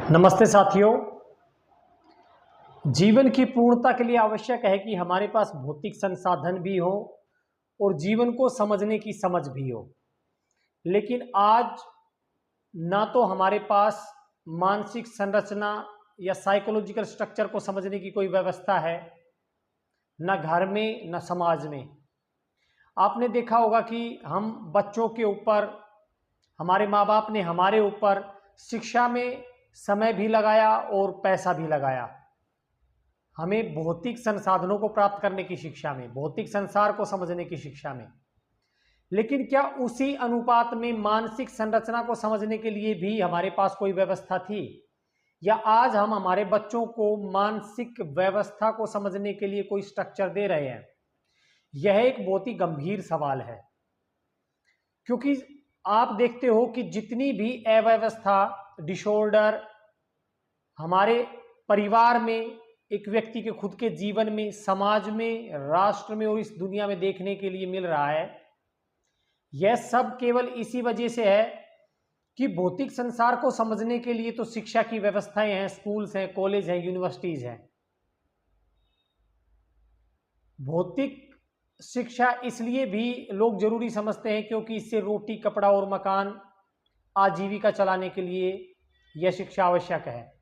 नमस्ते साथियों। जीवन की पूर्णता के लिए आवश्यक है कि हमारे पास भौतिक संसाधन भी हो और जीवन को समझने की समझ भी हो। लेकिन आज ना तो हमारे पास मानसिक संरचना या साइकोलॉजिकल स्ट्रक्चर को समझने की कोई व्यवस्था है, न घर में न समाज में। आपने देखा होगा कि हम बच्चों के ऊपर, हमारे माँ बाप ने हमारे ऊपर शिक्षा में समय भी लगाया और पैसा भी लगाया, हमें भौतिक संसाधनों को प्राप्त करने की शिक्षा में, भौतिक संसार को समझने की शिक्षा में। लेकिन क्या उसी अनुपात में मानसिक संरचना को समझने के लिए भी हमारे पास कोई व्यवस्था थी, या आज हम हमारे बच्चों को मानसिक व्यवस्था को समझने के लिए कोई स्ट्रक्चर दे रहे हैं? यह एक बहुत ही गंभीर सवाल है, क्योंकि आप देखते हो कि जितनी भी अव्यवस्था, डिसऑर्डर हमारे परिवार में, एक व्यक्ति के खुद के जीवन में, समाज में, राष्ट्र में और इस दुनिया में देखने के लिए मिल रहा है, यह सब केवल इसी वजह से है कि भौतिक संसार को समझने के लिए तो शिक्षा की व्यवस्थाएं हैं, स्कूल्स हैं, कॉलेज हैं, यूनिवर्सिटीज हैं। भौतिक शिक्षा इसलिए भी लोग जरूरी समझते हैं क्योंकि इससे रोटी, कपड़ा और मकान, आजीविका चलाने के लिए यह शिक्षा आवश्यक है।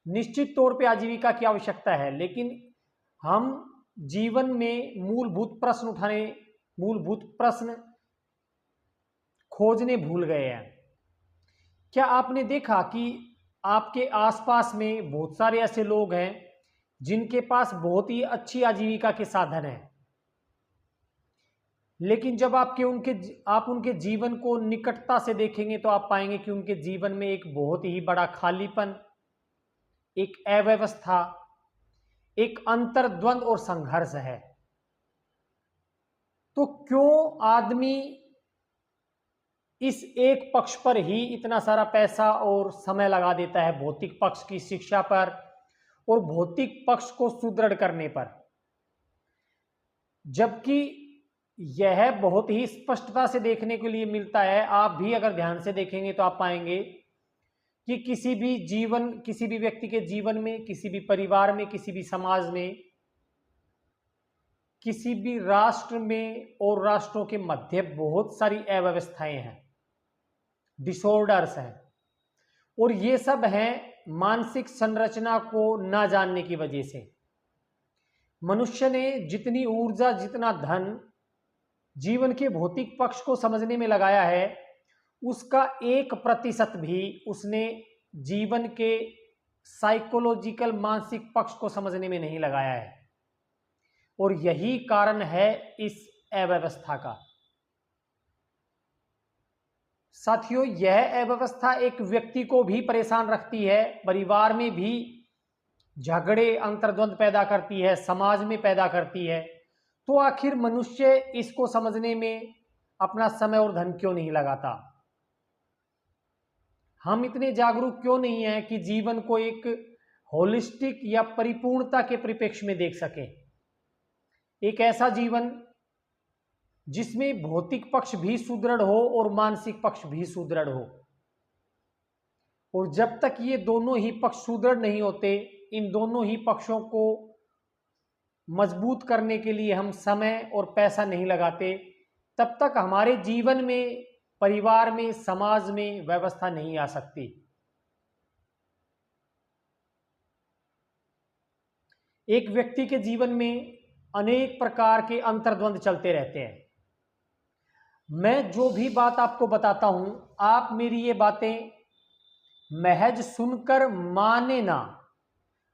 निश्चित तौर पे आजीविका की आवश्यकता है, लेकिन हम जीवन में मूलभूत प्रश्न खोजने भूल गए हैं। क्या आपने देखा कि आपके आसपास में बहुत सारे ऐसे लोग हैं जिनके पास बहुत ही अच्छी आजीविका के साधन हैं, लेकिन जब आप उनके जीवन को निकटता से देखेंगे तो आप पाएंगे कि उनके जीवन में एक बहुत ही बड़ा खालीपन, एक अव्यवस्था, एक अंतर्द्वंद और संघर्ष है। तो क्यों आदमी इस एक पक्ष पर ही इतना सारा पैसा और समय लगा देता है, भौतिक पक्ष की शिक्षा पर और भौतिक पक्ष को सुदृढ़ करने पर, जबकि यह बहुत ही स्पष्टता से देखने के लिए मिलता है। आप भी अगर ध्यान से देखेंगे तो आप पाएंगे कि किसी भी व्यक्ति के जीवन में, किसी भी परिवार में, किसी भी समाज में, किसी भी राष्ट्र में और राष्ट्रों के मध्य बहुत सारी अव्यवस्थाएं हैं, डिसऑर्डर्स हैं, और ये सब हैं मानसिक संरचना को ना जानने की वजह से। मनुष्य ने जितनी ऊर्जा, जितना धन जीवन के भौतिक पक्ष को समझने में लगाया है, उसका 1% भी उसने जीवन के साइकोलॉजिकल, मानसिक पक्ष को समझने में नहीं लगाया है। और यही कारण है इस अव्यवस्था का। साथियों, यह अव्यवस्था एक व्यक्ति को भी परेशान रखती है, परिवार में भी झगड़े, अंतर्द्वंद पैदा करती है, समाज में पैदा करती है। तो आखिर मनुष्य इसको समझने में अपना समय और धन क्यों नहीं लगाता? हम इतने जागरूक क्यों नहीं हैं कि जीवन को एक होलिस्टिक या परिपूर्णता के परिप्रेक्ष्य में देख सकें? एक ऐसा जीवन जिसमें भौतिक पक्ष भी सुदृढ़ हो और मानसिक पक्ष भी सुदृढ़ हो। और जब तक ये दोनों ही पक्ष सुदृढ़ नहीं होते, इन दोनों ही पक्षों को मजबूत करने के लिए हम समय और पैसा नहीं लगाते, तब तक हमारे जीवन में, परिवार में, समाज में व्यवस्था नहीं आ सकती। एक व्यक्ति के जीवन में अनेक प्रकार के अंतर्द्वंद चलते रहते हैं। मैं जो भी बात आपको बताता हूं, आप मेरी ये बातें महज सुनकर माने ना।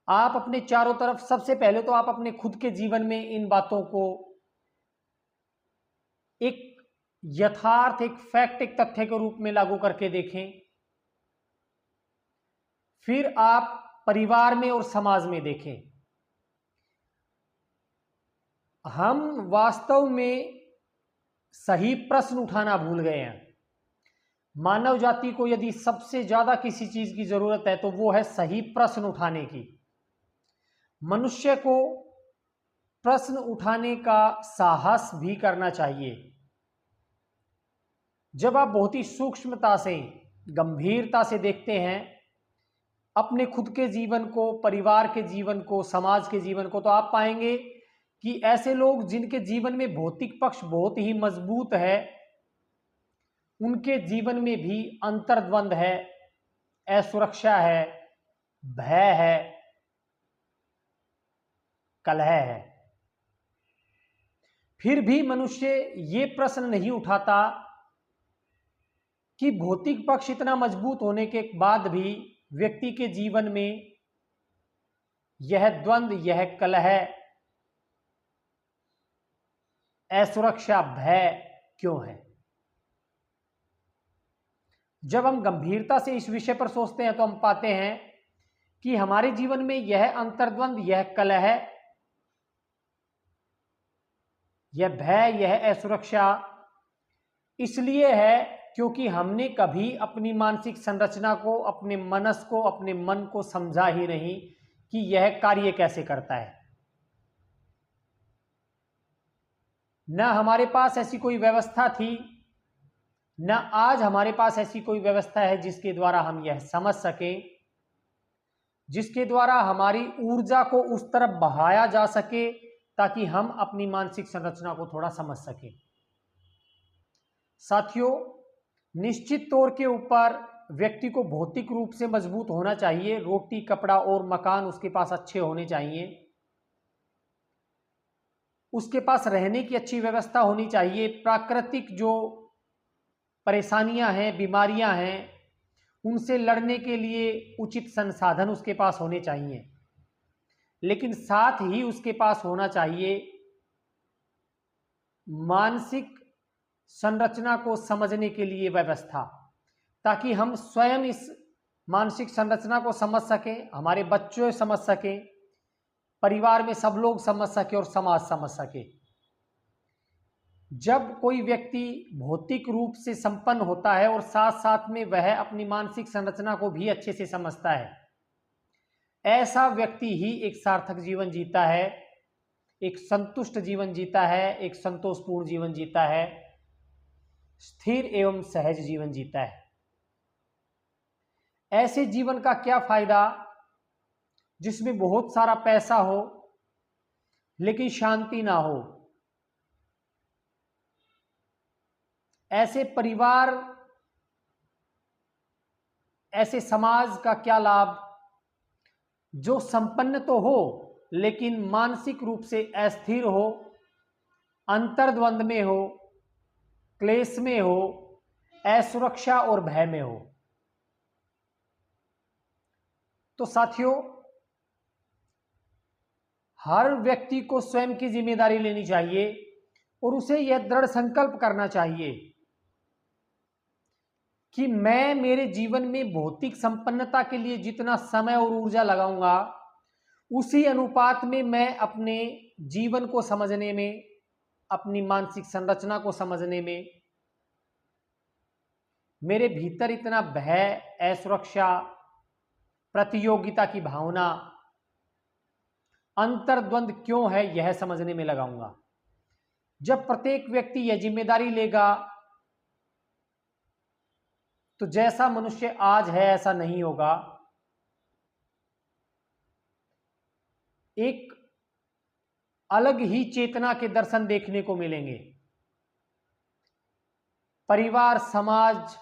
आप अपने चारों तरफ, सबसे पहले तो आप अपने खुद के जीवन में इन बातों को एक यथार्थ, एक फैक्ट, एक तथ्य के रूप में लागू करके देखें। फिर आप परिवार में और समाज में देखें। हम वास्तव में सही प्रश्न उठाना भूल गए हैं। मानव जाति को यदि सबसे ज्यादा किसी चीज की जरूरत है तो वो है सही प्रश्न उठाने की। मनुष्य को प्रश्न उठाने का साहस भी करना चाहिए। जब आप बहुत ही सूक्ष्मता से, गंभीरता से देखते हैं अपने खुद के जीवन को, परिवार के जीवन को, समाज के जीवन को, तो आप पाएंगे कि ऐसे लोग जिनके जीवन में भौतिक पक्ष बहुत ही मजबूत है, उनके जीवन में भी अंतर्द्वंद है, असुरक्षा है, भय है, कलह है। फिर भी मनुष्य ये प्रश्न नहीं उठाता कि भौतिक पक्ष इतना मजबूत होने के बाद भी व्यक्ति के जीवन में यह द्वंद, यह कलह, असुरक्षा, भय क्यों है। जब हम गंभीरता से इस विषय पर सोचते हैं तो हम पाते हैं कि हमारे जीवन में यह अंतर्द्वंद, यह कलह, यह भय, यह असुरक्षा इसलिए है क्योंकि हमने कभी अपनी मानसिक संरचना को, अपने मनस को, अपने मन को समझा ही नहीं कि यह कार्य कैसे करता है। न हमारे पास ऐसी कोई व्यवस्था थी, न आज हमारे पास ऐसी कोई व्यवस्था है जिसके द्वारा हम यह समझ सकें, जिसके द्वारा हमारी ऊर्जा को उस तरफ बहाया जा सके ताकि हम अपनी मानसिक संरचना को थोड़ा समझ सकें। साथियों, निश्चित तौर के ऊपर व्यक्ति को भौतिक रूप से मजबूत होना चाहिए, रोटी, कपड़ा और मकान उसके पास अच्छे होने चाहिए, उसके पास रहने की अच्छी व्यवस्था होनी चाहिए, प्राकृतिक जो परेशानियां हैं, बीमारियां हैं, उनसे लड़ने के लिए उचित संसाधन उसके पास होने चाहिए, लेकिन साथ ही उसके पास होना चाहिए मानसिक संरचना को समझने के लिए व्यवस्था, ताकि हम स्वयं इस मानसिक संरचना को समझ सकें, हमारे बच्चे समझ सकें, परिवार में सब लोग समझ सके और समाज समझ सके। जब कोई व्यक्ति भौतिक रूप से संपन्न होता है और साथ साथ में वह अपनी मानसिक संरचना को भी अच्छे से समझता है, ऐसा व्यक्ति ही एक सार्थक जीवन जीता है, एक संतुष्ट जीवन जीता है, एक संतोषपूर्ण जीवन जीता है, स्थिर एवं सहज जीवन जीता है। ऐसे जीवन का क्या फायदा जिसमें बहुत सारा पैसा हो लेकिन शांति ना हो। ऐसे परिवार, ऐसे समाज का क्या लाभ जो संपन्न तो हो लेकिन मानसिक रूप से अस्थिर हो, अंतर्द्वंद में हो, क्लेश में हो, असुरक्षा और भय में हो। तो साथियों, हर व्यक्ति को स्वयं की जिम्मेदारी लेनी चाहिए और उसे यह दृढ़ संकल्प करना चाहिए कि मैं मेरे जीवन में भौतिक संपन्नता के लिए जितना समय और ऊर्जा लगाऊंगा, उसी अनुपात में मैं अपने जीवन को समझने में, अपनी मानसिक संरचना को समझने में, मेरे भीतर इतना भय, असुरक्षा, प्रतियोगिता की भावना, अंतर्द्वंद क्यों है, यह समझने में लगाऊंगा। जब प्रत्येक व्यक्ति यह जिम्मेदारी लेगा तो जैसा मनुष्य आज है ऐसा नहीं होगा। एक अलग ही चेतना के दर्शन देखने को मिलेंगे। परिवार, समाज,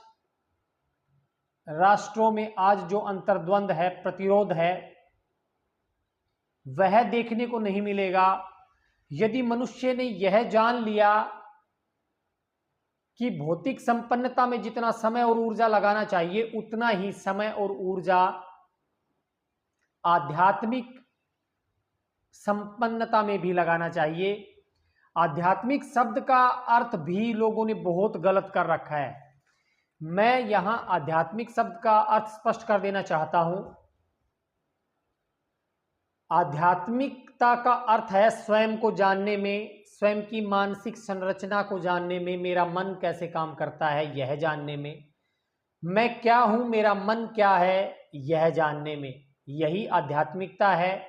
राष्ट्रों में आज जो अंतर्द्वंद है, प्रतिरोध है, वह देखने को नहीं मिलेगा यदि मनुष्य ने यह जान लिया कि भौतिक संपन्नता में जितना समय और ऊर्जा लगाना चाहिए उतना ही समय और ऊर्जा आध्यात्मिक संपन्नता में भी लगाना चाहिए। आध्यात्मिक शब्द का अर्थ भी लोगों ने बहुत गलत कर रखा है। मैं यहां आध्यात्मिक शब्द का अर्थ स्पष्ट कर देना चाहता हूं। आध्यात्मिकता का अर्थ है स्वयं को जानने में, स्वयं की मानसिक संरचना को जानने में, मेरा मन कैसे काम करता है यह जानने में, मैं क्या हूं, मेरा मन क्या है यह जानने में। यही आध्यात्मिकता है,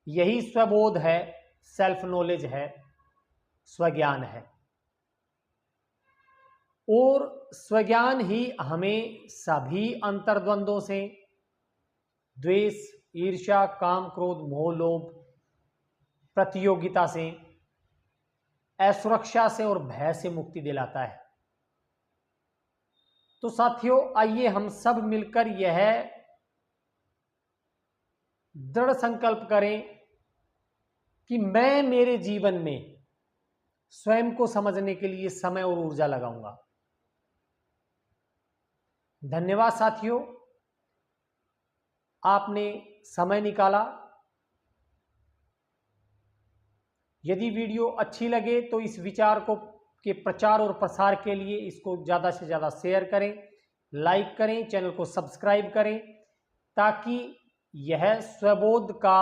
यही स्वबोध है, सेल्फ नॉलेज है, स्वज्ञान है। और स्वज्ञान ही हमें सभी अंतर्द्वंदों से, द्वेष, ईर्ष्या, काम, क्रोध, मोह, लोभ, प्रतियोगिता से, असुरक्षा से और भय से मुक्ति दिलाता है। तो साथियों, आइए हम सब मिलकर यह दृढ़ संकल्प करें कि मैं मेरे जीवन में स्वयं को समझने के लिए समय और ऊर्जा लगाऊंगा। धन्यवाद साथियों, आपने समय निकाला। यदि वीडियो अच्छी लगे तो इस विचार को के प्रचार और प्रसार के लिए इसको ज़्यादा से ज़्यादा शेयर करें, लाइक करें, चैनल को सब्सक्राइब करें, ताकि यह स्वबोध का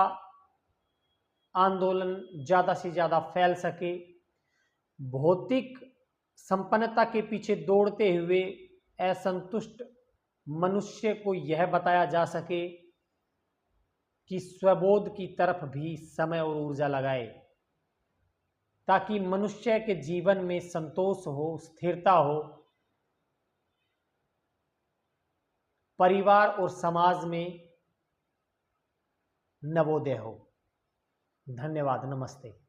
आंदोलन ज़्यादा से ज़्यादा फैल सके। भौतिक संपन्नता के पीछे दौड़ते हुए असंतुष्ट मनुष्य को यह बताया जा सके कि स्वबोध की तरफ भी समय और ऊर्जा लगाए, ताकि मनुष्य के जीवन में संतोष हो, स्थिरता हो, परिवार और समाज में नवोदय हो। धन्यवाद, नमस्ते।